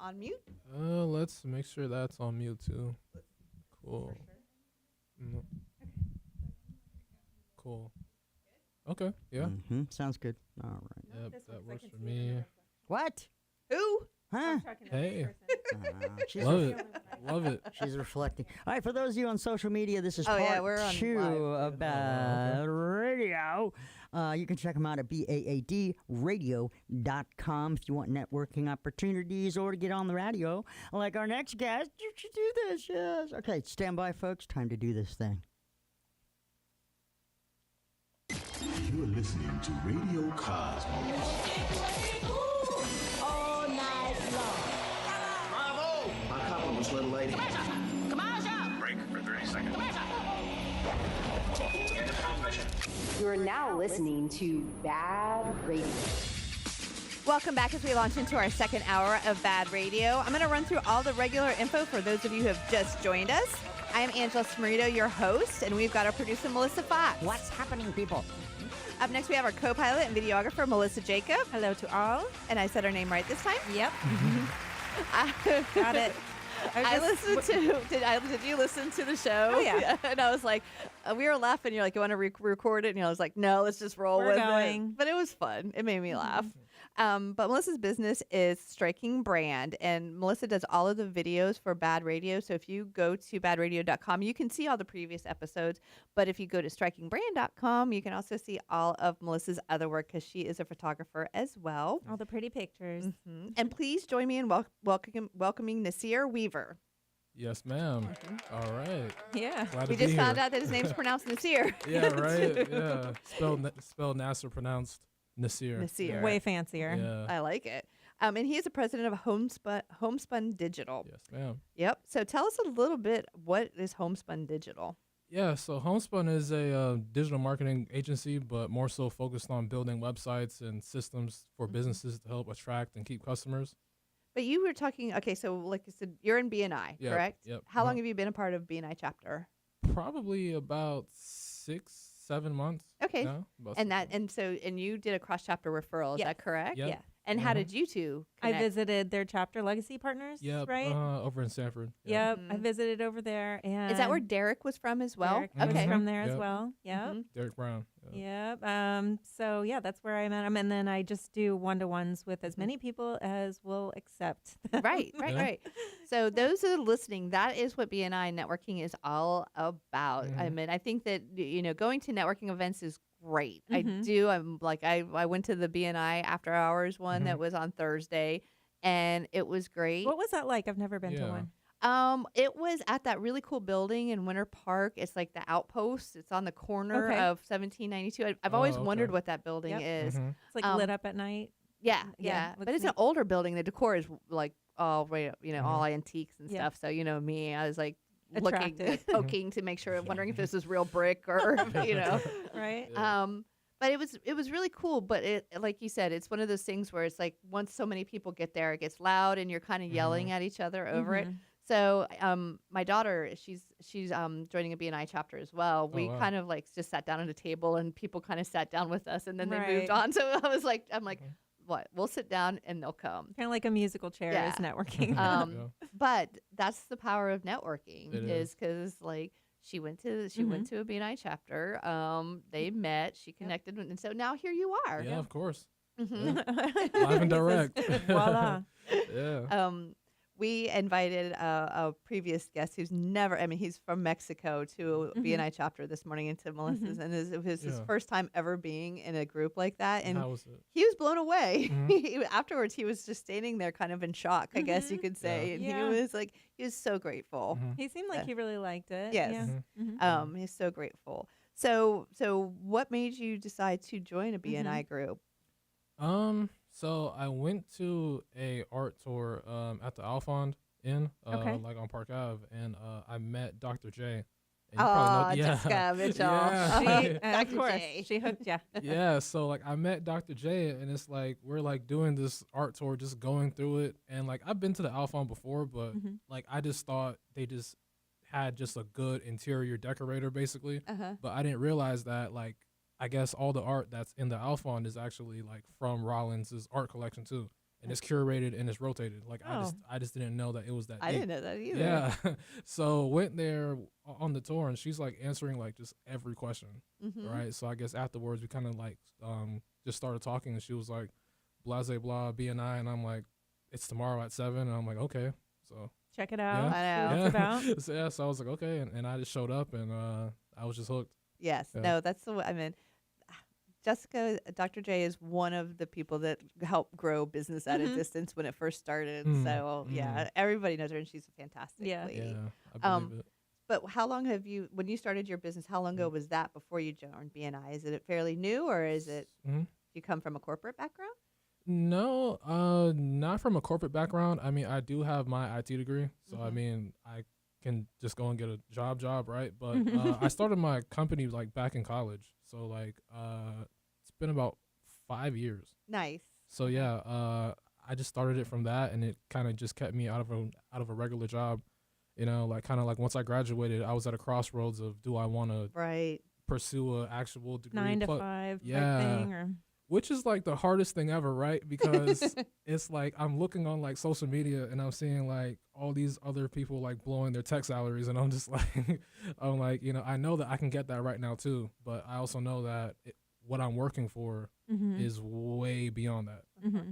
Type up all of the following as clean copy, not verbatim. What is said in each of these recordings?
on mute? Let's make sure that's on mute too. Cool. Mm. Cool. Okay. Yeah. Sounds good. All right. Yep, that works for me. What? Who? Huh? Hey. She's Love it. Love it. She's reflecting. All right, for those of you on social media, this is Oh, yeah, part we're on 2 live. of BaadRadio. You can check them out at BaadRadio.com if you want networking opportunities or to get on the radio. Like our next guest, you should do this, yes. Okay, stand by, folks. Time to do this thing. You're listening to Radio Cosmos. All night long. Bravo! My compliments, little lady. Commercial! Break for 30 seconds. You are now listening to Bad Radio. Welcome back as we launch into our second hour of Bad Radio. I'm going to run through all the regular info for those of you who have just joined us. I am Angela Smarito, your host, and we've got our producer, Melissa Fox. What's happening, people? Up next, we have our co-pilot and videographer, Melissa Jacob. Hello to all. And I said her name right this time? Yep. Got it. I listened to. Did you listen to the show? Oh, yeah. And I was like, we were laughing. You're like, you want to record it? And I was like, no, let's just roll with it. But it was fun. It made me laugh. But Melissa's business is Striking Brand, and Melissa does all of the videos for Bad Radio. So if you go to BaadRadio.com, you can see all the previous episodes. But if you go to StrikingBrand.com, you can also see all of Melissa's other work because she is a photographer as well. All the pretty pictures. And please join me in welcoming Nasir Weaver. Yes, ma'am. All right. Yeah. Glad We to be just found here. out that his name's pronounced Nasir. Yeah, right. Yeah. Spelled Nasser, pronounced Nasir. Nasir. Way fancier. Yeah. I like it. And he is the president of Homespun Digital. Yes, ma'am. Yep. So tell us a little bit, what is Homespun Digital? Yeah, so Homespun is a digital marketing agency, but more so focused on building websites and systems for businesses to help attract and keep customers. But you were talking, okay, so like you said, you're in BNI, Yep, correct? yep. How long have you been a part of BNI chapter? Probably about 6-7 months. Okay. Now, about And 6 months. and you did a cross chapter referral, is Yes. that correct? Yep. Yeah. And how Mhm. did you two I connect? visited their chapter legacy partners, Yep, right? over in Sanford. Yep. Mhm. I visited over there. And Is that where Derek was from as well? Derek was Okay. from there as Yep. well. Yep. Mhm. Derek Brown. Yep. So yeah, that's where I met him, and then I just do one-to-ones with as many people as will accept. Right. Yeah. Right. So those who are listening, that is what BNI networking is all about. I Mhm. mean, I think that, going to networking events is great. I Mhm. do. I'm like, I went to the BNI after hours one that Mhm. was on Thursday, and it was great. What was that like? I've never been to Yeah. one. It was at that really cool building in Winter Park. It's like the Outpost. It's on the corner Okay. of 1792. I've always Oh, wondered okay. what that building Yep. is. Mhm. It's like Um, lit up at night. Yeah, Yeah, But looks it's an neat. older building. The decor is like all all Mhm. antiques and Yeah. stuff. So me, I was like looking, Attracted. poking to make sure, wondering if this was real brick or Right. Yeah. But it was really cool. But it, like you said, it's one of those things where it's like once so many people get there, it gets loud and you're kind of yelling at each other over it. Mhm. So my daughter, she's joining a BNI chapter as well. We wow. kind of like just sat down at a table and people kind of sat down with us and then they moved Right. on. So I'm like, what? We'll sit down and they'll come. Kind of like a musical chair Yeah. is networking. Um, But that's the power of networking, It is because like she went to a BNI chapter. They met, she connected, and so now here you are. Yeah, of course. Mhm. Live and direct. Voila. Yeah. We invited a previous guest who's never, he's from Mexico to a BNI chapter this morning into Melissa's, and it was his Yeah. first time ever being in a group like that. And How was it? he was blown away. Mhm. Afterwards, he was just standing there kind of in shock, I guess you could say. Yeah. And Yeah. he was so grateful. Mhm. He seemed like he really liked it. Yes. Yeah. Mhm. Mhm. He's so grateful. So what made you decide to join a BNI group? So I went to a art tour at the Alfond Inn, Okay. like on Park Ave, and I met Dr. J. And you probably know- Jessica Mitchell. Yeah. She, Dr. of course, J. she hooked you. Yeah, so like I met Dr. J, and it's like we're like doing this art tour, just going through it, and like I've been to the Alfond before, but Mhm. like I just thought they just had just a good interior decorator basically, Uh-huh. but I didn't realize that like I guess all the art that's in the Alfond is actually like from Rollins's art collection too, and it's curated and it's rotated. Like Oh. I just didn't know that it was that I deep. didn't know that either. Yeah. So went there on the tour, and she's like answering like just every question, Mhm. right? So I guess afterwards we kind of like just started talking, and she was like, blase blah BNI, and I'm like, it's tomorrow at 7, and I'm like, okay. So Check it out. I know. See what it's about. so I was like, okay, and I just showed up, and I was just hooked. Yes. Yeah. No, that's the way. I mean, Jessica, Dr. J is one of the people that helped grow business at a distance when it first started. So yeah, everybody knows her, and she's a fantastic Yeah. lady. Yeah, I believe it. But how long have you, when you started your business, how long ago was that before you joined BNI? Is it fairly new, or is it, Mm-hmm. do you come from a corporate background? No, not from a corporate background. I mean, I do have my IT degree, so I mean, I can just go and get a job, right? But I started my company like back in college, so like it's been about 5 years. Nice. So yeah, I just started it from that, and it kind of just kept me out of a regular job. You know, like kind of like once I graduated, I was at a crossroads of, do I want to Right. pursue a actual degree? 9 to Plus- 5 yeah. type thing, or which is like the hardest thing ever, right? Because it's like I'm looking on like social media and I'm seeing like all these other people like blowing their tech salaries, and I'm just like, I'm like, you know, I know that I can get that right now too, but I also know that what I'm working for is way beyond that.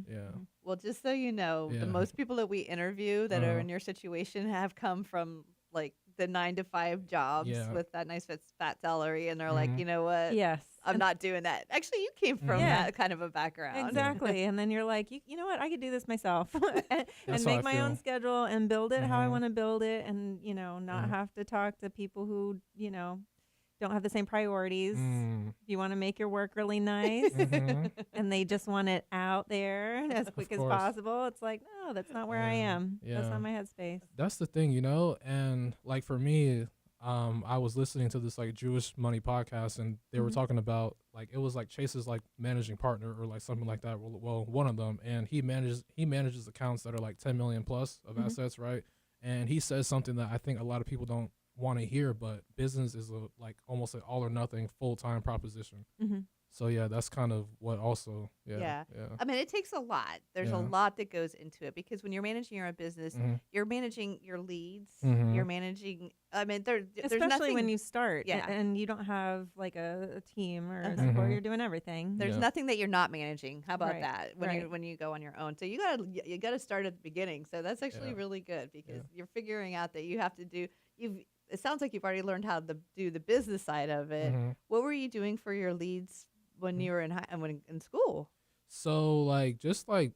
Yeah. Well, just so you know, Yeah. the most people that we interview that are in your situation have come from like the 9 to 5 jobs Yeah. with that nice fat salary, and they're like, you know what? yes. I'm not doing that. Actually, you came from Yeah. that kind of a background. Exactly. And then you're like, you know what? I could do this myself and That's how I make my own feel. schedule and build it how I want to build it, and, you know, not have to talk to people who, you know, don't have the same priorities. Mm. If you want to make your work really nice and they just want it out there as quick as course. possible, it's like, no, that's not where I am. That's Yeah. not my headspace. That's the thing, you know? And like for me, I was listening to this like Jewish Money podcast, and they were talking about like, it was like Chase's like managing partner or like something like that. Well, one of them, and he manages accounts that are like 10 million plus of assets, right? And he says something that I think a lot of people don't want to hear, but business is a like almost an all or nothing full-time proposition. So yeah, that's kind of what also yeah. I mean, it takes a lot. There's a Yeah. lot that goes into it, because when you're managing your own business, you're managing your leads. Mhm. You're managing. I mean, there's Especially nothing, when you start Yeah. and you don't have like a team or a Uh-huh. support. Mhm. You're doing everything. There's Yeah. nothing that you're not managing. How about Right, that? When right. you go on your own, so you gotta start at the beginning. So that's actually Yeah. really good, because you're figuring out that you have to do. It sounds like you've already learned how to do the business side of it. Mhm. What were you doing for your leads when you were in school? So like just like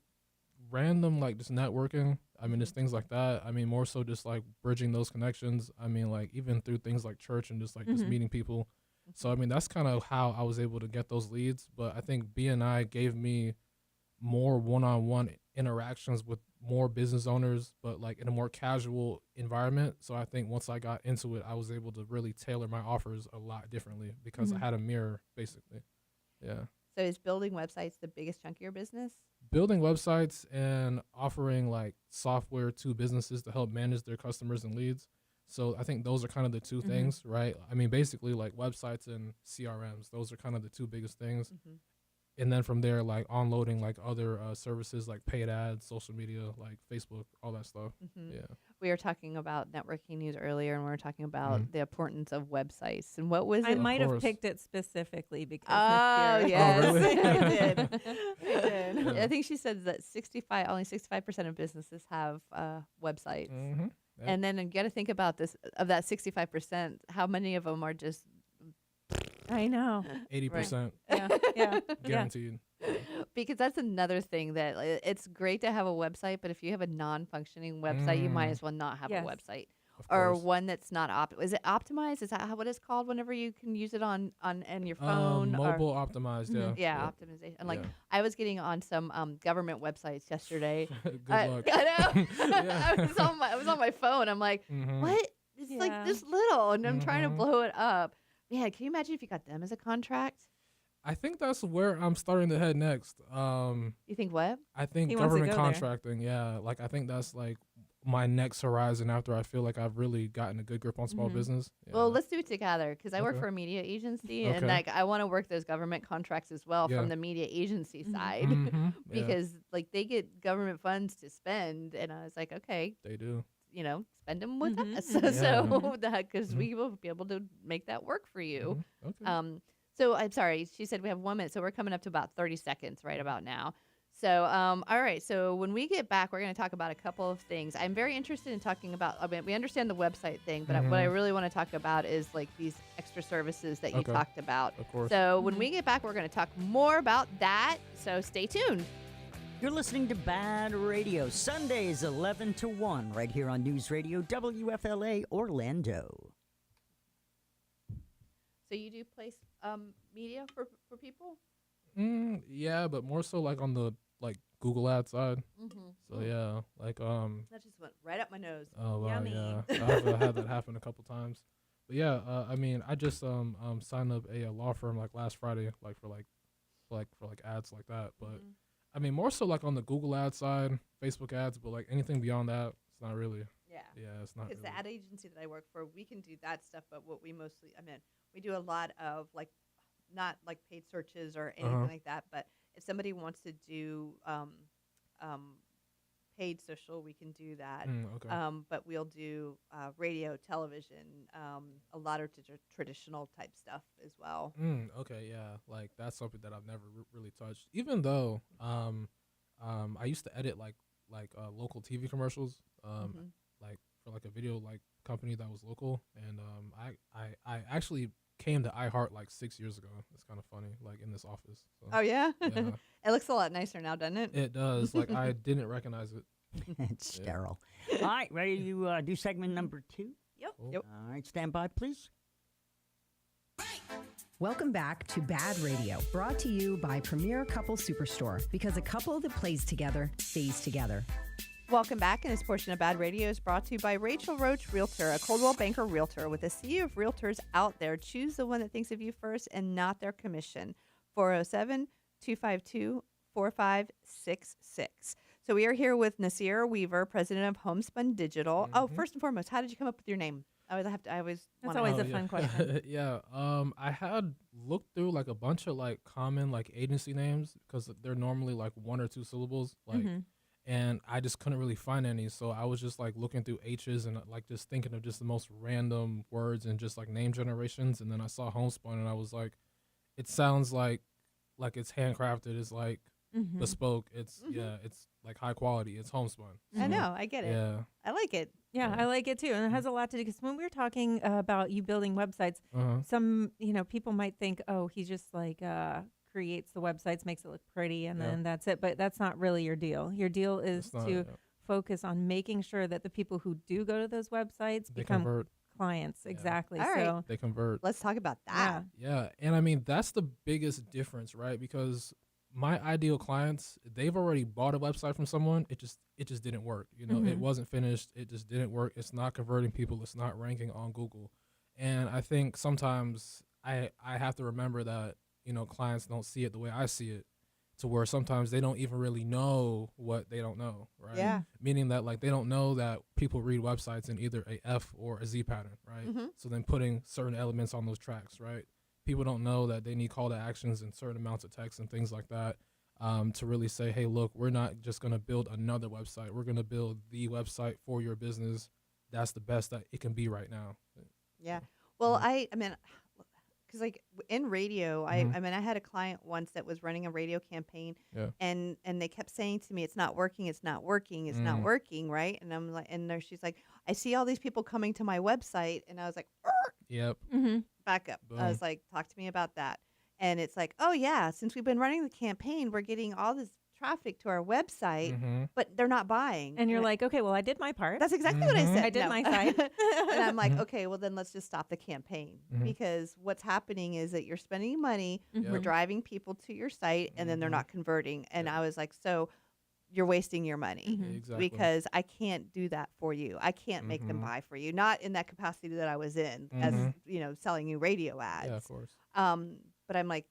random like just networking. I mean, just things like that. I mean, more so just like bridging those connections. I mean, like even through things like church and just like just meeting people. So I mean, that's kind of how I was able to get those leads. But I think BNI gave me more one-on-one interactions with more business owners, but like in a more casual environment. So I think once I got into it, I was able to really tailor my offers a lot differently because I had a mirror basically. Yeah. So is building websites the biggest chunk of your business? Building websites and offering like software to businesses to help manage their customers and leads. So I think those are kind of the two things, right? I mean, basically like websites and CRMs, those are kind of the two biggest things. And then from there, like onloading like other services like paid ads, social media, like Facebook, all that stuff. Yeah. We were talking about networking news earlier, and we were talking about the importance of websites. And what was I it? might have course. picked it specifically because Oh, Miss yes. Fury- really? I did. I did. Yeah. I think she said that only 65% of businesses have websites. Mm-hmm. Yeah. And then you got to think about this, of that 65%, how many of them are just, I know. 80% Yeah. Yeah. guaranteed. because that's another thing that it's great to have a website, but if you have a non-functioning website, you might as well not have Yes. a website. Of Or course. one that's not is it optimized? Is that what it's called whenever you can use it on your phone? or, Mobile optimized, yeah. yeah, optimization. And like Yeah. I was getting on some government websites yesterday. Good I, luck. I know. Yeah. I was on my phone. I'm like, Mhm. what? It's like Yeah. this little, and I'm trying to Mhm. blow it up. Yeah, can you imagine if you got them as a contract? I think that's where I'm starting to head next. You think what? I think He wants to government go there. contracting, yeah. Like I think that's like my next horizon after I feel like I've really gotten a good grip on small business. Yeah. Well, let's do it together because I work Okay. for a media agency, and Okay. like I want to work those government contracts as well Yeah. from the media agency side Yeah, because like they get government funds to spend, and I was like, okay, they do. spend them with Mhm, us, mhm. so that because Mhm. we will be able to make that work for you. Okay. So I'm sorry, she said we have 1 minute, so we're coming up to about 30 seconds right about now. So, all right. So when we get back, we're going to talk about a couple of things. I'm very interested in talking about. I mean, we understand the website thing, but what I really want to talk about is like these extra services that you Okay. talked about. Of course. So when we get back, we're going to talk more about that. So stay tuned. You're listening to Bad Radio, Sundays 11 to 1, right here on News Radio WFLA Orlando. So you do place media for people? Yeah, but more so like on the Google ad side. Mm-hmm. So yeah, That just went right up my nose. Oh wow, Yummy. yeah. I've had that happen a couple times. But yeah, I mean, I just signed up a law firm like last Friday, for ads like that. But I mean, more so like on the Google ad side, Facebook ads, but like anything beyond that, it's not really. Yeah. Yeah, it's not. Because Really. the ad agency that I work for, we can do that stuff, but what we mostly, we do a lot of like, not like paid searches or anything like that, but if somebody wants to do paid social, we can do that. Okay. But we'll do radio, television, a lot of traditional type stuff as well. Okay, yeah, like that's something that I've never really touched. Even though I used to edit like local TV commercials, like for like a video like company that was local, and I actually came to iHeart like 6 years ago. It's kind of funny, like in this office. So, Oh yeah, yeah. It looks a lot nicer now, doesn't it? It does. Like I didn't recognize it. It's sterile. All right, ready to do segment number 2? Yep. Cool. Yep. All right, stand by, please. Welcome back to Bad Radio, brought to you by Premier Couple Superstore, because a couple that plays together stays together. Welcome back, and this portion of Bad Radio is brought to you by Rachel Roach Realtor, a Coldwell Banker Realtor. With a sea of realtors out there, choose the one that thinks of you first and not their commission. 407-252-4566. So we are here with Nasir Weaver, president of Homespun Digital. Oh, first and foremost, how did you come up with your name? I always That's wanna always know. a fun question. Yeah. I had looked through like a bunch of like common like agency names because they're normally like 1 or 2 syllables, like. And I just couldn't really find any, so I was just like looking through H's and like just thinking of just the most random words and just like name generations. And then I saw Homespun and I was like, it sounds like it's handcrafted. It's like bespoke. It's it's like high quality. It's homespun. I know, I get it. Yeah. I like it. Yeah, I like it too, and it has a lot to do because when we were talking about you building websites, some people might think, oh, he just like creates the websites, makes it look pretty, and then that's it. But that's not really your deal. Your deal is to focus on making sure that the people who do go to those websites They become convert. clients. Exactly. All right. So They convert. Let's talk about that. Yeah, and I mean that's the biggest difference, right? Because my ideal clients, they've already bought a website from someone. It just didn't work. It wasn't finished. It just didn't work. It's not converting people. It's not ranking on Google. And I think sometimes I have to remember that clients don't see it the way I see it, to where sometimes they don't even really know what they don't know, right? Yeah. Meaning that like they don't know that people read websites in either a F or a Z pattern, right? So then putting certain elements on those tracks, right? People don't know that they need call to actions and certain amounts of text and things like that to really say, hey, look, we're not just going to build another website. We're going to build the website for your business. That's the best that it can be right now. Yeah. Well, I mean, because like in radio, I had a client once that was running a radio campaign, and they kept saying to me, "It's not working. It's not working. It's not working." Right? And I'm like, and there she's like, "I see all these people coming to my website," and I was like, Yep. back up. Boom. I was like, "Talk to me about that." And it's like, "Oh yeah, since we've been running the campaign, we're getting all this traffic to our website, but they're not buying." and you're like, okay, well, I did my part. That's exactly what I said. I did No. my side. And I'm like, okay, well then let's just stop the campaign, because what's happening is that you're spending money, we're driving people to your site, and then they're not converting. And I was like, so you're wasting your money Exactly. because I can't do that for you. I can't make them buy for you, not in that capacity that I was in as selling you radio ads. Yeah, of course. But I'm like,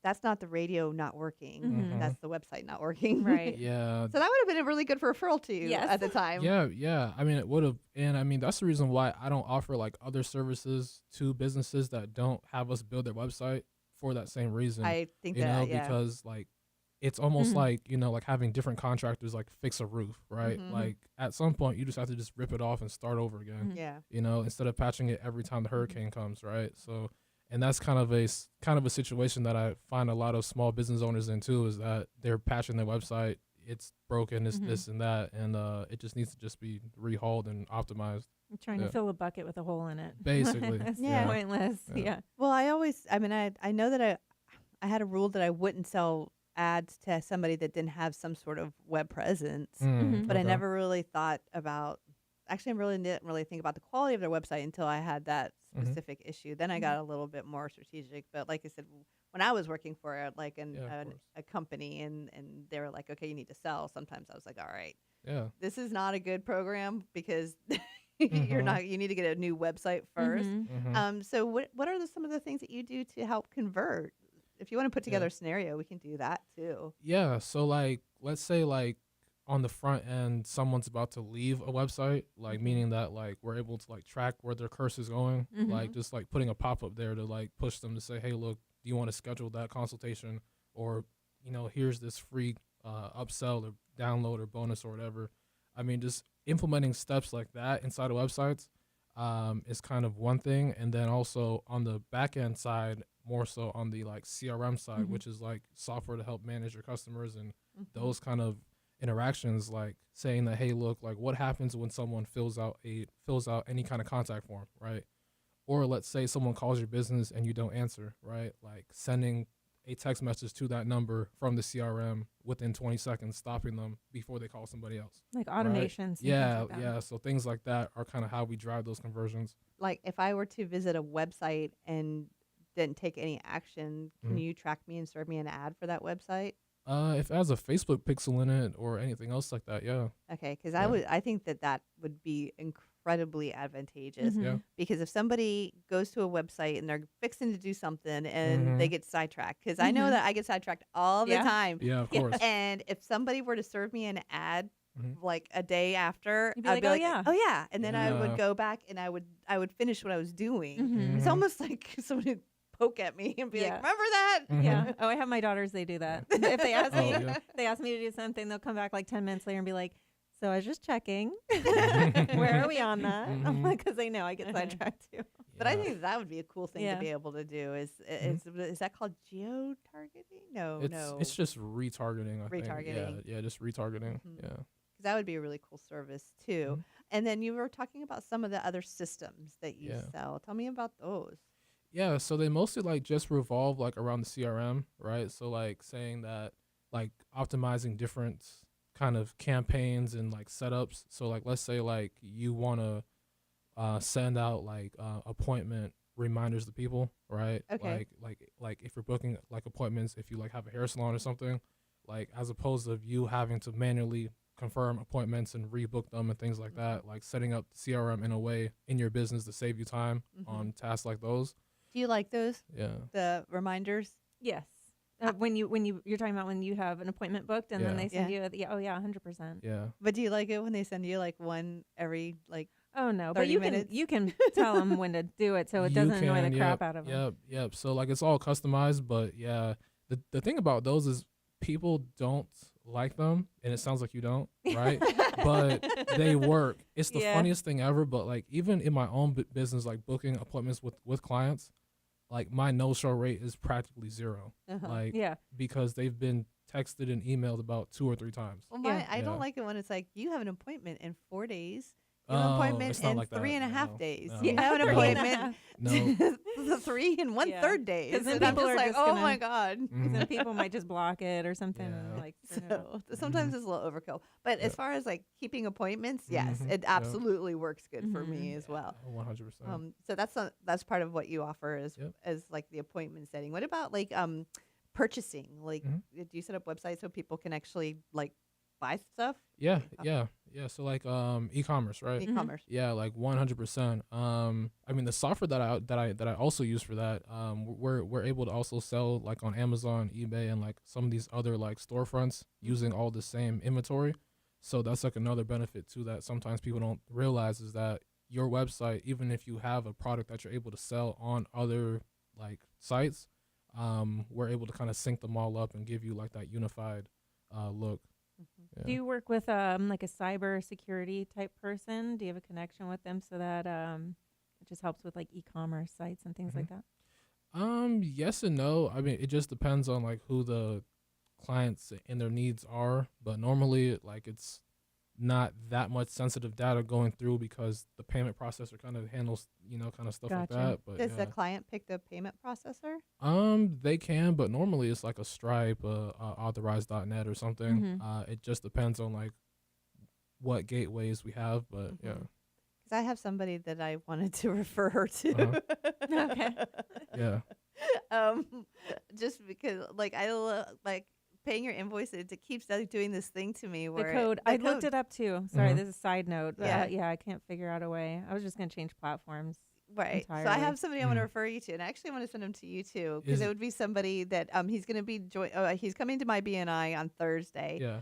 that's not the radio not working. Mhm. That's the website not working. Right. Yeah. So that would have been a really good referral to you Yes. at the time. Yeah. I mean, it would have, and I mean that's the reason why I don't offer like other services to businesses that don't have us build their website for that same reason. I think you that, know, yeah. because like it's almost Mhm. like, you know, like having different contractors like fix a roof, right? Mhm. Like at some point you just have to just rip it off and start over again. Mhm. Yeah. You know, instead of patching it every time the hurricane comes, right? So, and that's kind of a situation that I find a lot of small business owners in too, is that they're patching their website, it's broken, it's this and that, and it just needs to just be rehauled and optimized. I'm trying to fill a bucket with a hole in it. Basically, It's Yeah. pointless. Yeah. Yeah. Well, I know that I had a rule that I wouldn't sell ads to somebody that didn't have some sort of web presence, but I okay. never really thought about. Actually, I really didn't really think about the quality of their website until I had that specific issue. Then I got a little bit more strategic. But like I said, when I was working for like a company and they were like, okay, you need to sell. Sometimes I was like, all right, Yeah. this is not a good program because you need to get a new website 1st. Mhm. So what are some of the things that you do to help convert? If you want to put together a scenario, we can do that too. Yeah. So like, let's say like on the front end, someone's about to leave a website, like meaning that like we're able to like track where their cursor is going, like just like putting a pop up there to like push them to say, hey, look, do you want to schedule that consultation, or you know, here's this free upsell or download or bonus or whatever. I mean, just implementing steps like that inside of websites is kind of one thing, and then also on the back end side, more so on the like CRM side, which is like software to help manage your customers and those kind of interactions, like saying that, hey, look, like what happens when someone fills out any kind of contact form, right? Or let's say someone calls your business and you don't answer, right? Like sending a text message to that number from the CRM within 20 seconds, stopping them before they call somebody else. Like right? automations. and Yeah, things like that. yeah. So things like that are kind of how we drive those conversions. Like if I were to visit a website and didn't take any action, can you track me and serve me an ad for that website? If it has a Facebook pixel in it or anything else like that, yeah. Okay, because Yeah. I think that would be incredibly advantageous. Yeah. Because if somebody goes to a website and they're fixing to do something and they get sidetracked, because I know that I get sidetracked all the Yeah. time. Yeah, of course. And if somebody were to serve me an ad like a day after, You'd be I'd like, be "Oh, like, yeah." oh yeah, and then I Yeah. would go back and I would finish what I was doing. Mhm. It's almost like somebody would poke at me and be Yeah. like, remember that? Yeah. Oh, I have my daughters. They do that. If they ask me, Oh, yeah. they ask me to do something, they'll come back like 10 minutes later and be like, "So I was just checking. Where are we on that?" I'm like, because they know I get sidetracked too. But I Yeah. think that would be a cool thing Yeah. to be able to do. Is that called geo targeting? No, no. It's just retargeting. I think. Retargeting. Yeah, just retargeting. Yeah. Because that would be a really cool service too. And then you were talking about some of the other systems that you Yeah. sell. Tell me about those. Yeah, so they mostly like just revolve like around the CRM, right? So like saying that like optimizing different kind of campaigns and like setups. So like let's say like you want to send out like appointment reminders to people, right? Okay. Like if you're booking like appointments, if you like have a hair salon or something, like as opposed to you having to manually confirm appointments and rebook them and things like that, like setting up CRM in a way in your business to save you time on tasks like those. Do you like those? Yeah. The reminders? Yes. When you're talking about when you have an appointment booked and then Yeah. they send you, 100%. Yeah. But do you like it when they send you like one every like Oh no, but 30 you minutes? can tell them when to do it so it You doesn't annoy can, the crap out of them. Yep. So like it's all customized, but yeah, the thing about those is people don't like them, and it sounds like you don't, right? But they work. It's the Yeah. funniest thing ever. But like even in my own business, like booking appointments with clients, like my no-show rate is practically zero. Like Yeah. because they've been texted and emailed about 2 or 3 times. Well, Yeah. I don't Yeah. like it when it's like you have an appointment in 4 days. You have an Oh, appointment it's not in like that. 3.5 No, days. no. You have an 3.5. appointment No. 3 and 1/3 days. 'Cause then And I'm people just are like, just oh gonna- my god. Mhm. Then people might just block it or something. Yeah. Like turn it off. So sometimes it's a little overkill. But as far as like keeping appointments, yes, Mhm. it Yep. absolutely works good for me as well. 100%. So that's part of what you offer Yep. as like the appointment setting. What about like purchasing? Like Mhm. do you set up websites so people can actually like buy stuff? Yeah. Yeah, so like e-commerce, right? E-commerce. Yeah, like 100%. I mean the software that I also use for that, we're able to also sell like on Amazon, eBay, and like some of these other like storefronts using all the same inventory. So that's like another benefit too that sometimes people don't realize is that your website, even if you have a product that you're able to sell on other like sites, we're able to kind of sync them all up and give you like that unified look. Yeah. Do you work with like a cyber security type person? Do you have a connection with them so that it just helps with like e-commerce sites and things like that? Yes and no. I mean, it just depends on like who the clients and their needs are, but normally like it's not that much sensitive data going through because the payment processor kind of handles, kind of stuff like that. But does the client pick the payment processor? They can, but normally it's like a Stripe, authorized.net or something. It just depends on like what gateways we have, but yeah. Because I have somebody that I wanted to refer her to. Okay. Yeah. Just because like like paying your invoices, it keeps doing this thing to me The where code. I looked it up too. Sorry, this is a side note. Yeah. Yeah, I can't figure out a way. I was just going to change platforms. Right. Entirely. So I have somebody I want to refer you to, and I actually want to send him to you too, because it would be somebody that he's going to be he's coming to my BNI on Thursday. Yeah.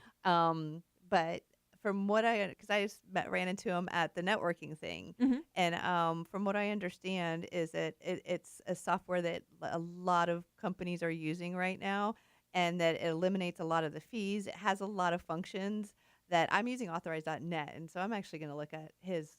But from what because I just ran into him at the networking thing, and from what I understand is that it's a software that a lot of companies are using right now, and that it eliminates a lot of the fees. It has a lot of functions that I'm using authorized.net, and so I'm actually going to look at his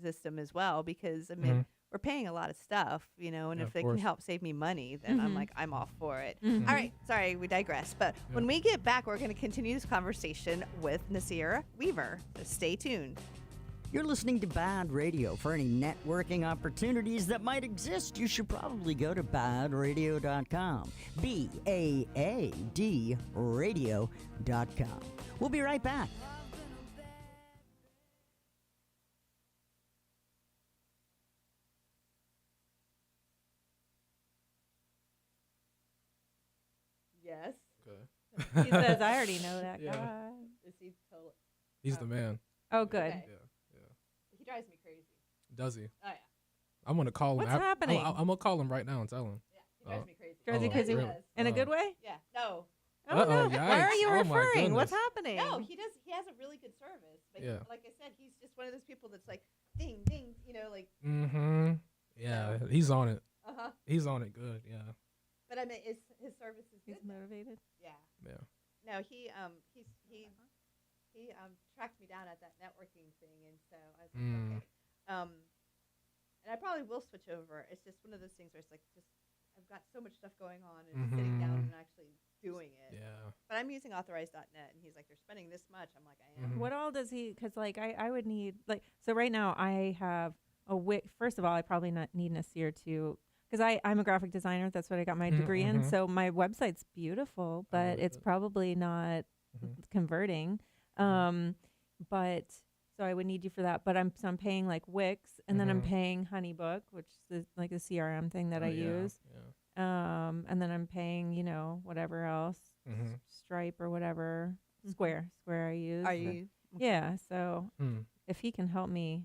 system as well, because I mean we're paying a lot of stuff, and if they can help save me money, then I'm all for it. All right, sorry, we digress. But when we get back, we're going to continue this conversation with Nasir Weaver. So stay tuned. You're listening to Bad Radio. For any networking opportunities that might exist, you should probably go to BaadRadio.com. BAAD radio.com. We'll be right back. Yes. Okay. He says, I already know that Yeah. guy. Is he total? He's the man. Oh, good. Okay. Yeah. He drives me crazy. Does he? Oh yeah. I'm gonna call him. What's happening? I'm gonna call him right now and tell him. Yeah. He drives me crazy. Drives you Oh, crazy really? in a good way? Yeah. No. Oh, Uh-oh, no. yikes. Why are you Oh, my referring? What's goodness. happening? No, he does. He has a really good service. But Yeah. like I said, he's just one of those people that's like, ding, ding, like. Yeah, he's on it. Uh-huh. He's on it good. Yeah. But I mean, his service is He's good. motivated. Yeah. Yeah. No, he tracked me down at that networking thing, and so I was like, okay. And I probably will switch over. It's just one of those things where it's like, I've got so much stuff going on, and sitting down and actually doing it. Yeah. But I'm using authorized.net, and he's like, you're spending this much. I'm like, I am. What all does he? Because like I would need like so right now I have a First of all, I probably not need Nasir to because I'm a graphic designer. That's what I got my degree in. So my website's beautiful, but it's probably not converting. But so I would need you for that. But I'm paying like Wix, and then I'm paying HoneyBook, which is like a CRM thing that I use. Yeah. And then I'm paying whatever else, Stripe or whatever, Square I use. Are you? Yeah. So if he can help me.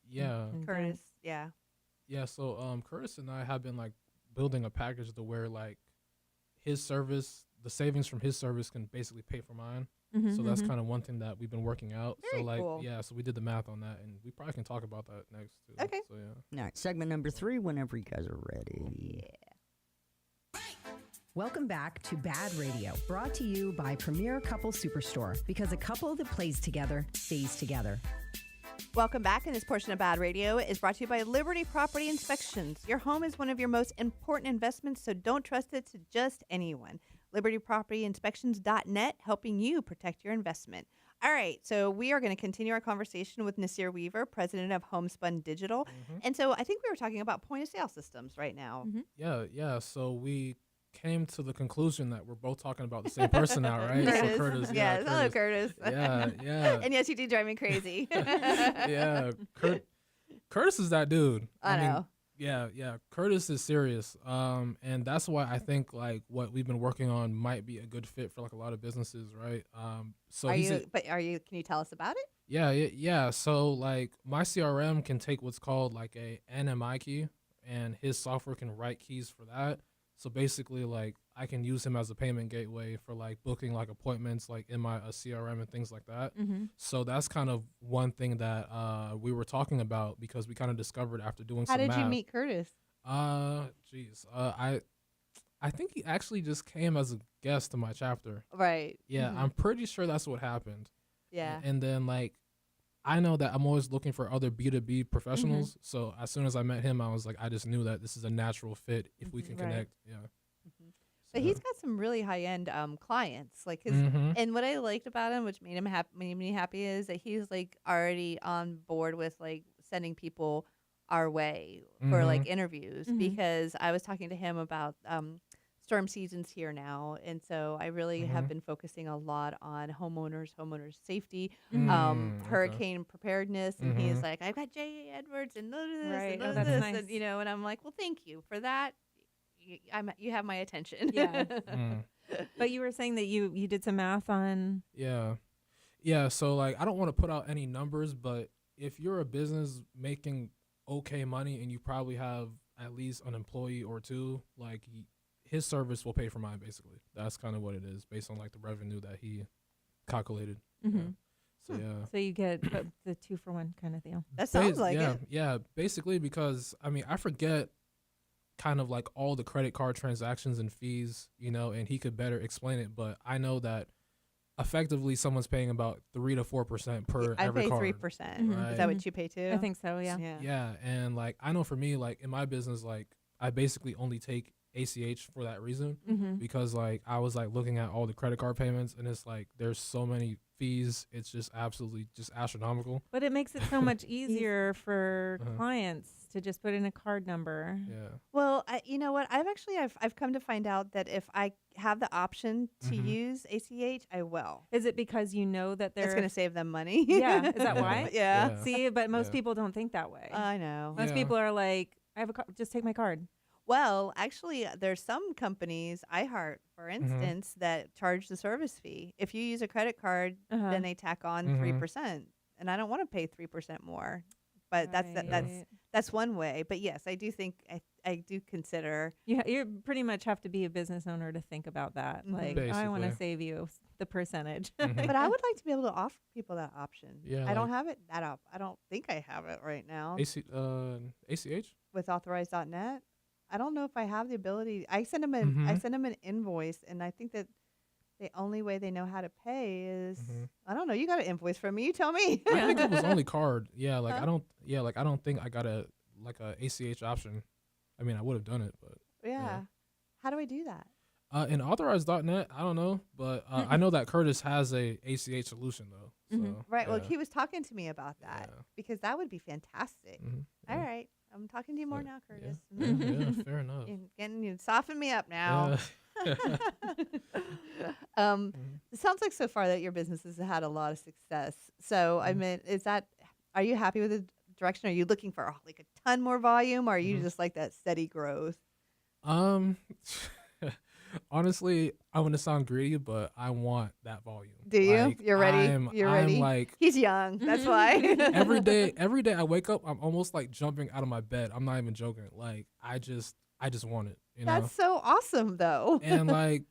Yeah. Curtis. Yeah. Yeah. So Curtis and I have been like building a package to where like his service, the savings from his service can basically pay for mine. So that's kind of one thing that we've been working out. Very so like, cool. yeah, so we did the math on that, and we probably can talk about that next too. Okay. So yeah. All right, segment number 3, whenever you guys are ready. Welcome back to Bad Radio, brought to you by Premier Couple Superstore, because a couple that plays together stays together. Welcome back, and this portion of Bad Radio is brought to you by Liberty Property Inspections. Your home is one of your most important investments, so don't trust it to just anyone. LibertyPropertyInspections.net, helping you protect your investment. All right, so we are going to continue our conversation with Nasir Weaver, president of Homespun Digital. And so I think we were talking about point-of-sale systems right now. Yeah. So we came to the conclusion that we're both talking about the same person now, right? Curtis. So Curtis. Yes. Hello, Curtis. Yeah. And yes, you do drive me crazy. Yeah. Curtis is that dude. I mean, know. Yeah. Curtis is serious. And that's why I think like what we've been working on might be a good fit for like a lot of businesses, right? So Can you tell us about it? Yeah. So like my CRM can take what's called like a NMI key, and his software can write keys for that. So basically, like I can use him as a payment gateway for like booking like appointments like in my CRM and things like that. Mm-hmm. So that's kind of one thing that we were talking about because we kind of discovered after doing How some did math. you meet Curtis? Geez, I think he actually just came as a guest to my chapter. Right. Yeah, I'm pretty sure that's what happened. Yeah. And then like I know that I'm always looking for other B2B professionals. So as soon as I met him, I was like, I just knew that this is a natural fit if we can Right. connect. Yeah. But he's got some really high end clients, like his. And what I liked about him, which made me happy, is that he's like already on board with like sending people our way for like interviews, because I was talking to him about storm seasons here now, and so I really have been focusing a lot on homeowners safety, Okay. hurricane preparedness, and he's like, I've got J. Edwards and this Right. and Oh, this, that's nice. and and I'm like, well, thank you for that. You have my attention. Yeah. But you were saying that you did some math on. Yeah. So like, I don't want to put out any numbers, but if you're a business making okay money and you probably have at least an employee or two, like his service will pay for mine. Basically, that's kind of what it is based on like the revenue that he calculated. Yeah. So yeah. So you get the 2-for-1 kind of deal. That sounds like it. Yeah. Basically, because I mean, I forget kind of like all the credit card transactions and fees, and he could better explain it. But I know that effectively someone's paying about 3 to 4% per I every pay card. 3%. Right. Is that what you pay too? I think so. Yeah. Yeah, and like I know for me, like in my business, like I basically only take ACH for that reason, because like I was like looking at all the credit card payments, and it's like there's so many fees, it's just absolutely just astronomical. But it makes it so much easier for clients to just put in a card number. Yeah. Well, you know what? I've come to find out that if I have the option to use ACH, I will. Is it because you know that they're It's going to save them money? Yeah. Is that why? Yeah. See, but most people don't think that way. I know. Most people are like, I have a card, just take my card. Well, actually, there's some companies, iHeart, for instance, that charge the service fee. If you use a credit card, then they tack on 3%, and I don't want to pay 3% more. But that's one way. But yes, I do think I do consider. You pretty much have to be a business owner to think about that. Like, I want to save you the percentage. But I would like to be able to offer people that option. Yeah, I don't have it that up. I don't think I have it right now. ACH With Authorize.net. I don't know if I have the ability. I send them an invoice, and I think that the only way they know how to pay is I don't know. You got an invoice from me. You tell me. I think it was only card. Yeah, like I don't think I got a ACH option. I mean, I would have done it, but yeah. How do I do that? In Authorize.net, I don't know, but I know that Curtis has a ACH solution though. So, Right. Well, he was talking to me about that because that would be fantastic. All right. I'm talking to you more now, Curtis. Yeah, fair enough. You soften me up now. It sounds like so far that your business has had a lot of success. So, I mean, are you happy with the direction? Are you looking for like a ton more volume, or are you just like that steady growth? Honestly, I want to sound greedy, but I want that volume. Do you? Like, You're ready. You're ready. I'm like, he's young. That's why. every day I wake up, I'm almost like jumping out of my bed. I'm not even joking. Like I just want it. That's so awesome, though. And like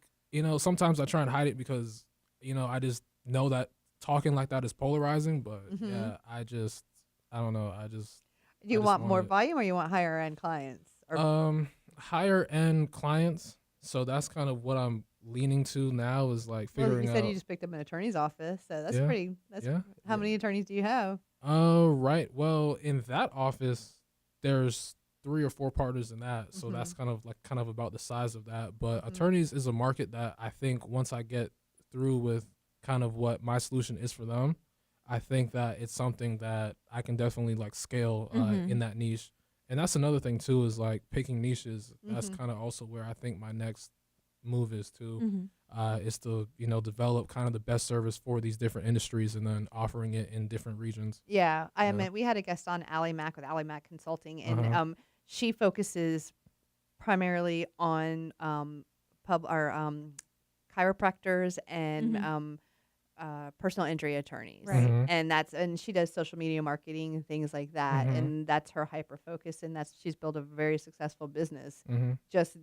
sometimes I try and hide it because I just know that talking like that is polarizing. But yeah, I don't know. Do you want more volume, or you want higher end clients? Or higher end clients. So that's kind of what I'm leaning to now is like figuring out. You said you just picked up an attorney's office, so that's pretty. How many attorneys do you have? Right. Well, in that office, there's 3 or 4 partners in that, so that's kind of about the size of that. But attorneys is a market that I think once I get through with kind of what my solution is for them, I think that it's something that I can definitely like scale in that niche. And that's another thing too, is like picking niches. That's kind of also where I think my next move is too, is to, develop kind of the best service for these different industries and then offering it in different regions. Yeah. I mean, we had a guest on Allie Mack with Allie Mack Consulting, and she focuses primarily on chiropractors and personal injury attorneys, Right. and she does social media marketing and things like that, and that's her hyper focus, and she's built a very successful business just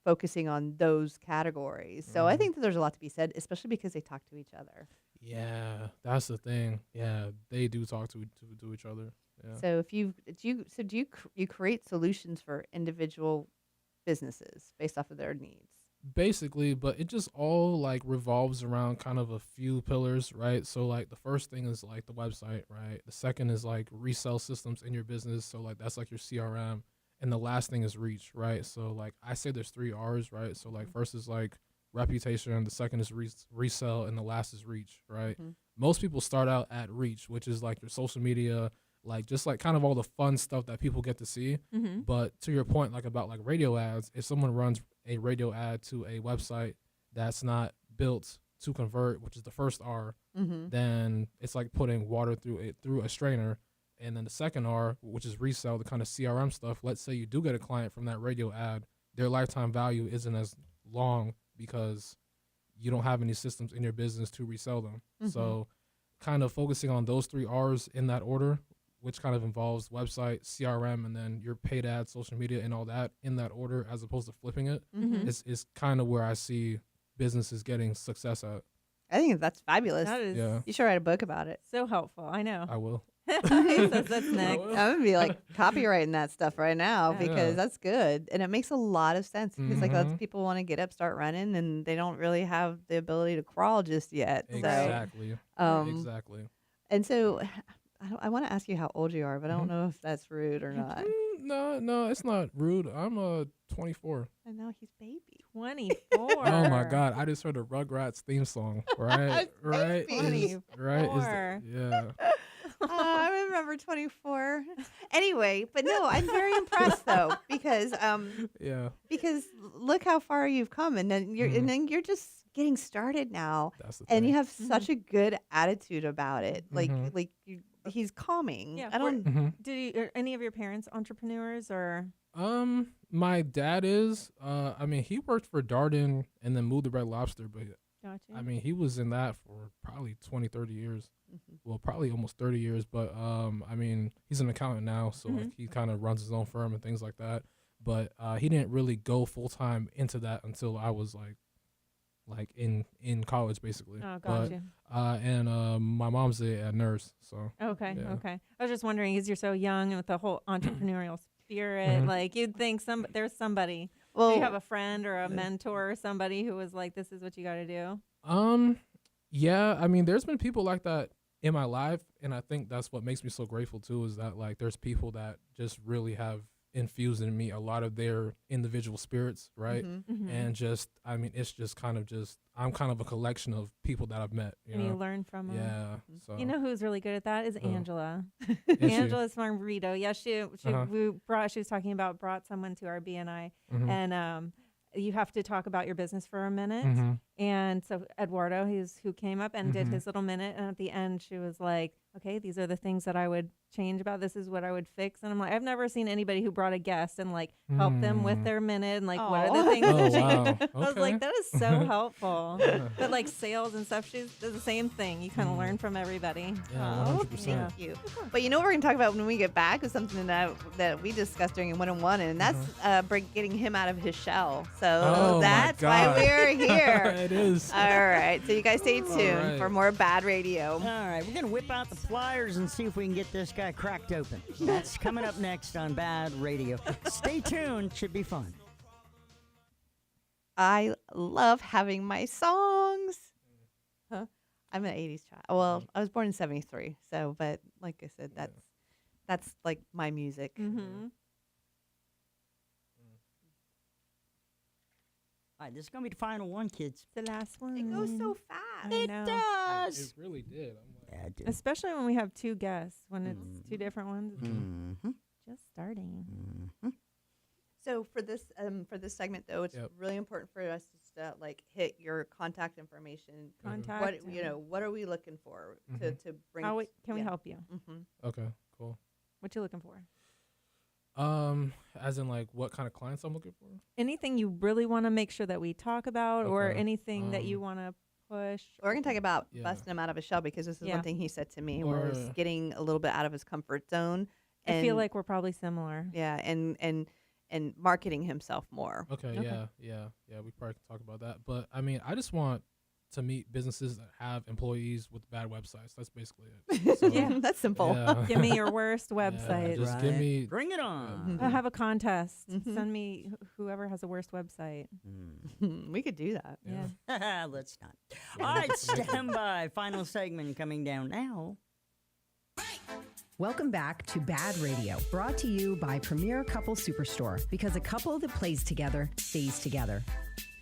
focusing on those categories. So I think that there's a lot to be said, especially because they talk to each other. Yeah, that's the thing. Yeah, they do talk to each other. Yeah. So do you create solutions for individual businesses based off of their needs? Basically, but it just all like revolves around kind of a few pillars, right? So like the first thing is like the website, right? The second is like resell systems in your business. So like that's like your CRM. And the last thing is reach, right? So like I say there's 3 R's, right? So like first is like reputation, the second is resell, and the last is reach, right? Most people start out at reach, which is like your social media, like just like kind of all the fun stuff that people get to see. But to your point, like about like radio ads, if someone runs a radio ad to a website that's not built to convert, which is the first R, then it's like putting water through a strainer. And then the second R, which is resell, the kind of CRM stuff. Let's say you do get a client from that radio ad, their lifetime value isn't as long because you don't have any systems in your business to resell them. So kind of focusing on those 3 R's in that order, which kind of involves website, CRM, and then your paid ads, social media, and all that in that order, as opposed to flipping it, is kind of where I see businesses getting success at. I think that's fabulous. That is You should write a book about it. so helpful. I know. I will. That's next. I'm gonna be like copywriting that stuff right now Yeah. because that's good and it makes a lot of sense because like lots of people want to get up, start running, and they don't really have the ability to crawl just yet. Exactly. So, Exactly. And so, I want to ask you how old you are, but I don't know if that's rude or not. No, it's not rude. I'm 24. I know he's baby. 24. Oh my God! I just heard a Rugrats theme song. Right, right, Baby. yeah. I remember 24. Anyway, but no, I'm very impressed though because because look how far you've come, and then you're just getting started now, and you have such a good attitude about it. Like he's calming. Yeah, I don't. Are any of your parents entrepreneurs or? My dad is. I mean, he worked for Darden and then moved to Red Lobster, but Gotcha. I mean, he was in that for probably 20, 30 years. Well, probably almost 30 years, but I mean, he's an accountant now, so like he kind of runs his own firm and things like that. But he didn't really go full time into that until I was like in college, basically. Oh, gotcha. And my mom's a nurse, so. Okay, yeah. okay. I was just wondering, because you're so young and with the whole entrepreneurial spirit, like you'd think there's somebody. Well, do you have a friend or a mentor or somebody who was like, this is what you got to do? Yeah, I mean, there's been people like that in my life, and I think that's what makes me so grateful too, is that like there's people that just really have infused in me a lot of their individual spirits, right? And just, I mean, it's just kind of I'm kind of a collection of people that I've met, you and know? you learn from them. Yeah. So You know who's really good at that is Angela. Is she? Angela Smarrito. Yeah, she was talking about brought someone to our BNI, and you have to talk about your business for a minute. And so Eduardo, who came up and did his little minute, and at the end she was like, okay, these are the things that I would change about, this is what I would fix. And I'm like, I've never seen anybody who brought a guest and like helped them with their minute and like what are the things that she could do. I was like, that is so helpful. But like sales and stuff, she does the same thing. You kind of learn from everybody. Yeah, 100%. Thank you. But you know what we're going to talk about when we get back is something that we discussed during one-on-one, and that's getting him out of his shell. So that's why we're here. It is. All right. So you guys stay tuned for more Bad Radio. All right, we're going to whip out the flyers and see if we can get this guy cracked open. That's coming up next on Bad Radio. Stay tuned. Should be fun. I love having my songs. I'm an 80s child. Well, I was born in 73. So, but like I said, that's like my music. All right, this is going to be the final one, kids. The last one. It goes so fast. I know. does. It really did. I'm like, Yeah, it did. Especially when we have two guests, when it's two different ones. It's just starting. So for this segment though, it's really important for us to like hit your contact information. Contact. What are we looking for to bring? Can we help you? okay, cool. What you looking for? As in like what kind of clients I'm looking for? Anything you really want to make sure that we talk about, or Okay. anything that you want to push. We're going to talk about Yeah. busting him out of his shell, because this is Yeah. one thing he said to me Or- was getting a little bit out of his comfort zone. I feel like we're probably similar. Yeah, and marketing himself more. Okay, Okay. yeah. We probably can talk about that. But I mean, I just want to meet businesses that have employees with bad websites. That's basically it. So, Yeah. That's simple. yeah. Give me your worst Yeah, website. just give me. Bring it on. I'll have a contest. Mhm. Send me whoever has the worst website. We could do that. Yeah. Let's not. All right, stand by. Final segment coming down now. Welcome back to Bad Radio, brought to you by Premier Couple Superstore, because a couple that plays together stays together.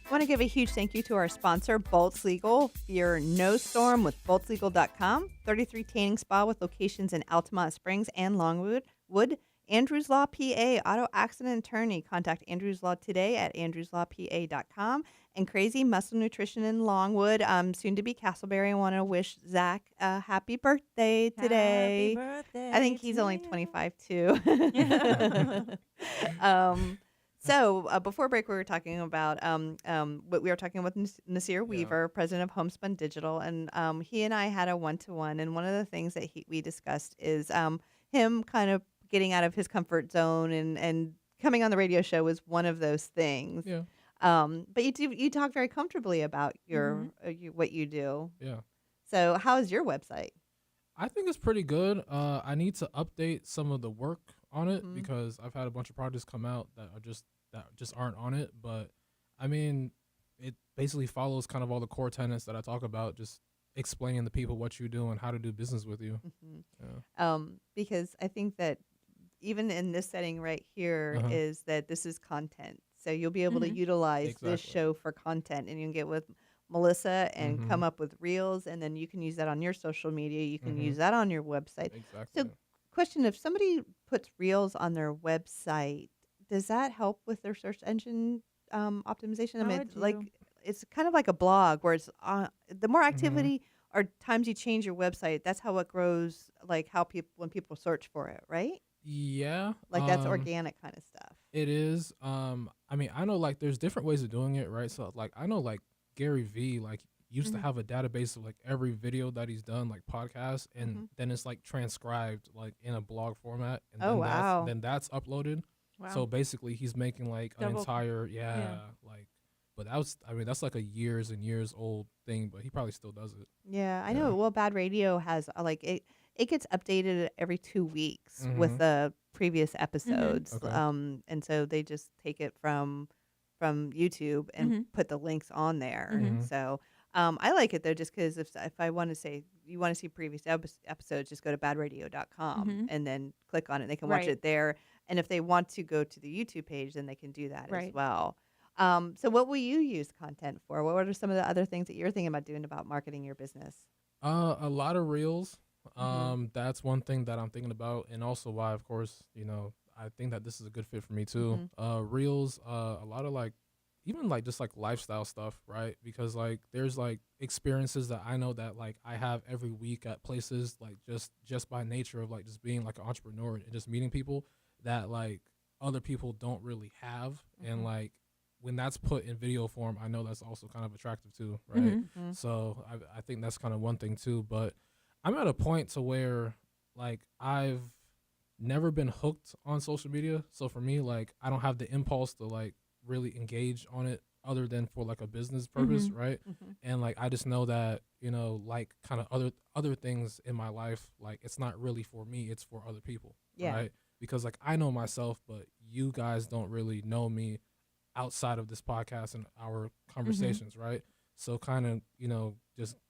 I want to give a huge thank you to our sponsor, Bolts Legal. Fear no storm with boltslegal.com. 33 tanning spa with locations in Altamont Springs and Longwood. Andrews Law PA, auto accident attorney. Contact Andrews Law today at andrewslawpa.com. And Crazy Muscle Nutrition in Longwood, soon to be Castleberry. I want to wish Zach a happy birthday today. Happy birthday I think he's to only you. 25 too. So before break, we were talking about what we were talking with Nasir Weaver, president of Homespun Digital, and he and I had a one-to-one. And one of the things that we discussed is him kind of getting out of his comfort zone, and coming on the radio show was one of those things. Yeah. But you talk very comfortably about your what you do. Yeah. So how is your website? I think it's pretty good. I need to update some of the work on it because I've had a bunch of projects come out that just aren't on it. But I mean, it basically follows kind of all the core tenets that I talk about, just explaining to people what you do and how to do business with you. Yeah. Because I think that even in this setting right here is that this is content. So you'll be able to utilize this show for content, and you can get with Melissa and come up with reels, and then you can use that on your social media. You can use that on your website. Exactly. So question, if somebody puts reels on their website, does that help with their search engine optimization? I mean, like, it's kind of like a blog where it's the more activity or times you change your website, that's how it grows, like how when people search for it, right? Yeah. Like that's organic kind of stuff. It is. I mean, I know like there's different ways of doing it, right? So like I know like Gary Vee like used to have a database of like every video that he's done, like podcasts, and then it's like transcribed like in a blog format, and then that's uploaded. Wow. So basically he's making like an entire like, but that's like a years and years old thing, but he probably still does it. Yeah, I know. Well, Bad Radio has like it gets updated every 2 weeks with the previous episodes. Okay. And so they just take it from YouTube and put the links on there. So I like it though, just because if I want to say you want to see previous episodes, just go to BaadRadio.com and then click on it. They can watch it there. And if they want to go to the YouTube page, then they can do that as well. So what will you use content for? What are some of the other things that you're thinking about doing about marketing your business? A lot of reels. That's one thing that I'm thinking about, and also why, of course, I think that this is a good fit for me too. Reels, a lot of like, even like just like lifestyle stuff, right? Because like there's like experiences that I know that like I have every week at places, like just by nature of like just being like an entrepreneur and just meeting people that like other people don't really have, and like when that's put in video form, I know that's also kind of attractive too, right? So I think that's kind of one thing too, but I'm at a point to where like I've never been hooked on social media. So for me, like I don't have the impulse to like really engage on it other than for like a business purpose, right? And like I just know that, like kind of other things in my life, like it's not really for me, it's for other people. Right? Because like I know myself, but you guys don't really know me outside of this podcast and our conversations, right? So kind of,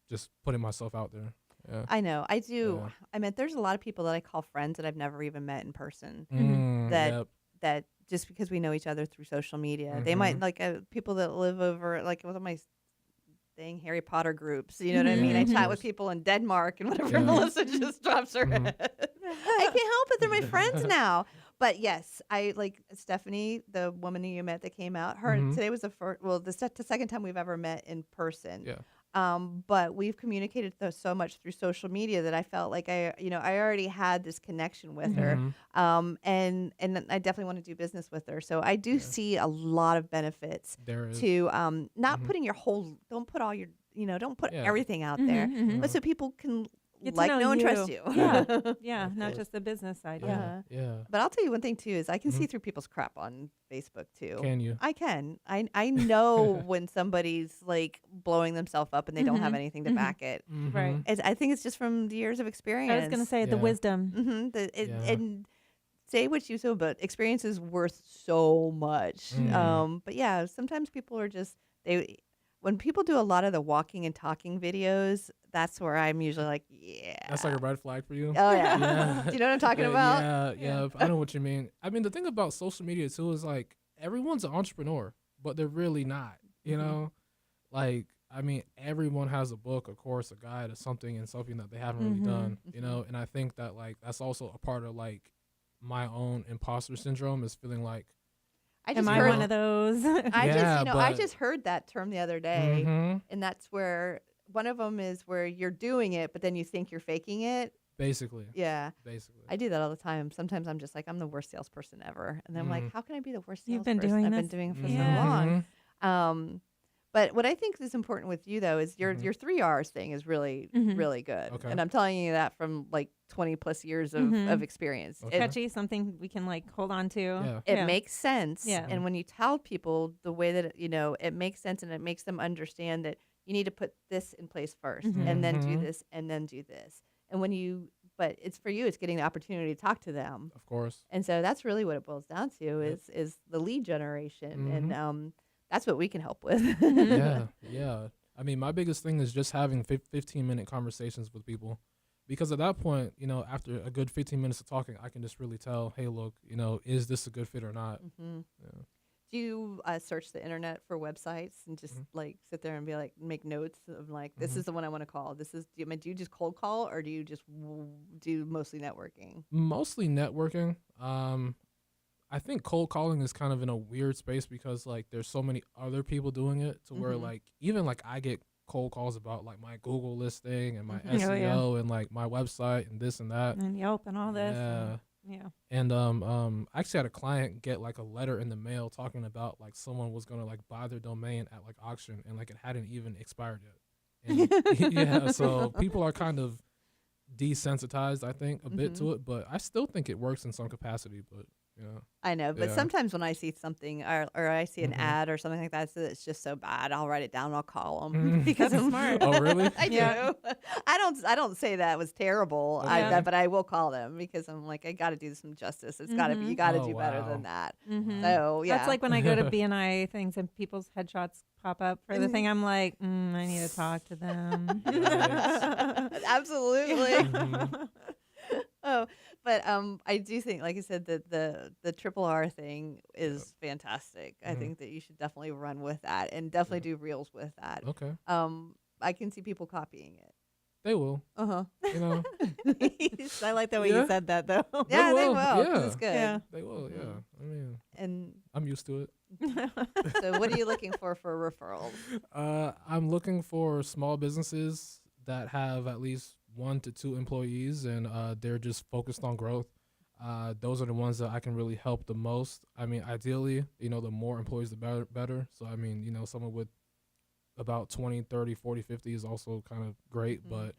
just putting myself out there. Yeah. I know. I do. Yeah. I mean, there's a lot of people that I call friends that I've never even met in person. That just because we know each other through social media, they might like people that live over like one of my dang Harry Potter groups. You know what I mean? I chat with people in Denmark and whatever. Melissa just drops her head. I can't help it. They're my friends now. But yes, I like Stephanie, the woman you met that came out. Her today was the second time we've ever met in person. Yeah. But we've communicated so much through social media that I felt like I already had this connection with her. And I definitely want to do business with her. So I do see a lot of benefits to not putting don't put all your don't put Yeah. everything out there, Mhm. but so people can Get to like, know know, and trust you. you. Yeah. Yeah, Of not course. just the business side. Yeah. Yeah. But I'll tell you one thing too is I can Mhm. see through people's crap on Facebook too. Can you? I can. I know when somebody's like blowing themselves up and they don't have Mhm. anything to Mhm. back it. Right. I think it's just from the years of experience. I was going to say the Yeah. wisdom. Yeah. And say what you so, but experience is worth so much. But yeah, sometimes people are just when people do a lot of the walking and talking videos, that's where I'm usually like, yeah. That's like a red flag for you. Oh yeah. Yeah. Do you know what I'm talking Yeah, about? yeah. I know what you mean. I mean, the thing about social media too is like everyone's an entrepreneur, but they're really not. You know, like I mean, everyone has a book, a course, a guide, or something, and something that they haven't really done. You know, and I think that like that's also a part of like my own imposter syndrome is feeling like. I Am just I heard one of those? I just heard that term the other day, Mhm. and that's where one of them is where you're doing it, but then you think you're faking it. Basically. Yeah. Basically. I do that all the time. Sometimes I'm just like, I'm the worst salesperson ever. And then I'm like, how can I be the worst You've salesperson? been doing I've this? been doing it for Yeah. so long. But what I think is important with you though is your 3 R's thing is really, really good. Okay. And I'm telling you that from like 20 plus years of experience. Okay. Catchy, something we can like hold on to. Yeah. It makes sense. Yeah. And when you tell people the way that, it makes sense and it makes them understand that you need to put this in place first and then do this and then do this. And but it's for you, it's getting the opportunity to talk to them. Of course. And so that's really what it boils down to is the lead generation. And that's what we can help with. Yeah. I mean, my biggest thing is just having 15-minute conversations with people. Because at that point, after a good 15 minutes of talking, I can just really tell, hey, look, is this a good fit or not? Yeah. Do you search the internet for websites and just like sit there and be like, make notes of like, this is the one I want to call. Do you just cold call or do you just do mostly networking? Mostly networking. I think cold calling is kind of in a weird space because like there's so many other people doing it to where like even like I get cold calls about like my Google listing and my SEO and like my website and this and that and Yelp and all this. Yeah. And I actually had a client get like a letter in the mail talking about like someone was gonna like buy their domain at like auction and like it hadn't even expired yet. And yeah, so people are kind of desensitized, I think, a bit to it, but I still think it works in some capacity. But yeah, I know, but Yeah. sometimes when I see something or I see an ad or something like that, so it's just so bad, I'll write it down and I'll call them because I'm smart. Oh, really? I do. I don't say that was terrible, Okay. but I will call them because I'm like, I got to do some justice. It's got to be, you got to Oh, do better wow. than that. So yeah, That's like when I go to BNI things and people's headshots pop up for the thing. I'm like, I need to talk to them. absolutely. Oh, but I do think, like I said, that the triple R thing is fantastic. I think that you should definitely run with that and definitely do reels with that. Okay. I can see people copying it. They will. Uh-huh. I like the way Yeah. you said that though. Yeah, they will. will, 'Cause yeah. it's good. Yeah. They will, yeah. I mean, And I'm used to it. so what are you looking for referrals? I'm looking for small businesses that have at least 1 to 2 employees and they're just focused on growth. Those are the ones that I can really help the most. I mean, ideally, the more employees, the better. So, I mean, someone with about 20, 30, 40, 50 is also kind of great. But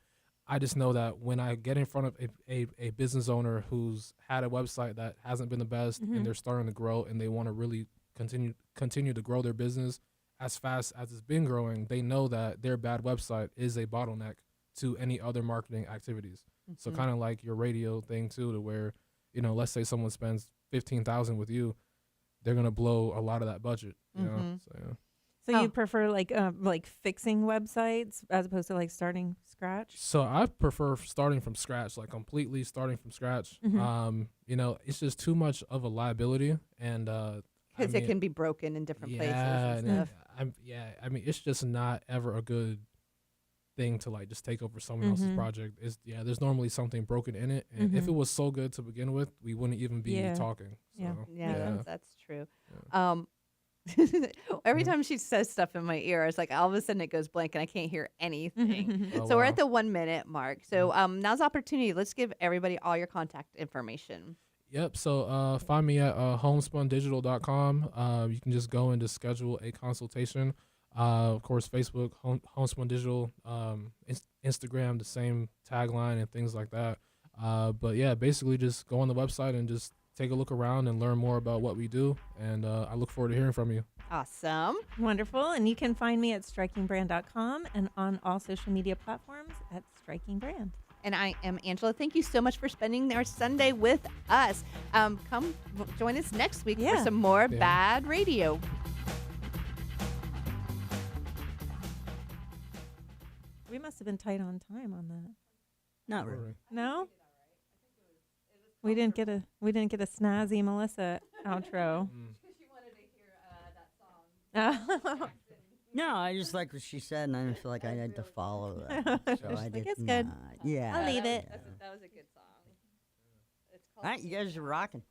I just know that when I get in front of a business owner who's had a website that hasn't been the best and they're starting to grow and they want to really continue to grow their business as fast as it's been growing, they know that their bad website is a bottleneck to any other marketing activities. So kind of like your radio thing too, to where, let's say someone spends $15,000 with you, they're going to blow a lot of that budget, you know? So, yeah. So you prefer like fixing websites as opposed to like starting scratch? So I prefer starting from scratch, like completely starting from scratch. It's just too much of a liability, and Because it can be broken in different places and stuff. I mean, it's just not ever a good thing to like just take over someone else's project. There's normally something broken in it, and if it was so good to begin with, we wouldn't even be talking. So, That's true. Every time she says stuff in my ear, it's like all of a sudden it goes blank and I can't hear anything. Oh, So we're wow. at the 1 minute mark. So now's the opportunity. Let's give everybody all your contact information. Yep. So find me at homespundigital.com. You can just go and just schedule a consultation. Of course, Facebook, Homespun Digital, Instagram, the same tagline and things like that. But yeah, basically just go on the website and just take a look around and learn more about what we do. And I look forward to hearing from you. Awesome. Wonderful. And you can find me at strikingbrand.com and on all social media platforms at strikingbrand. And I am Angela. Thank you so much for spending our Sunday with us. Come join us next week for some more Bad Radio. We must have been tight on time on that. Not really. No? We didn't get a snazzy Melissa outro. No, I just like what she said, and I didn't feel like I had to follow that. So I did it's not. good. Yeah. I'll leave it. That was a good song. It's called All right, you guys are rocking.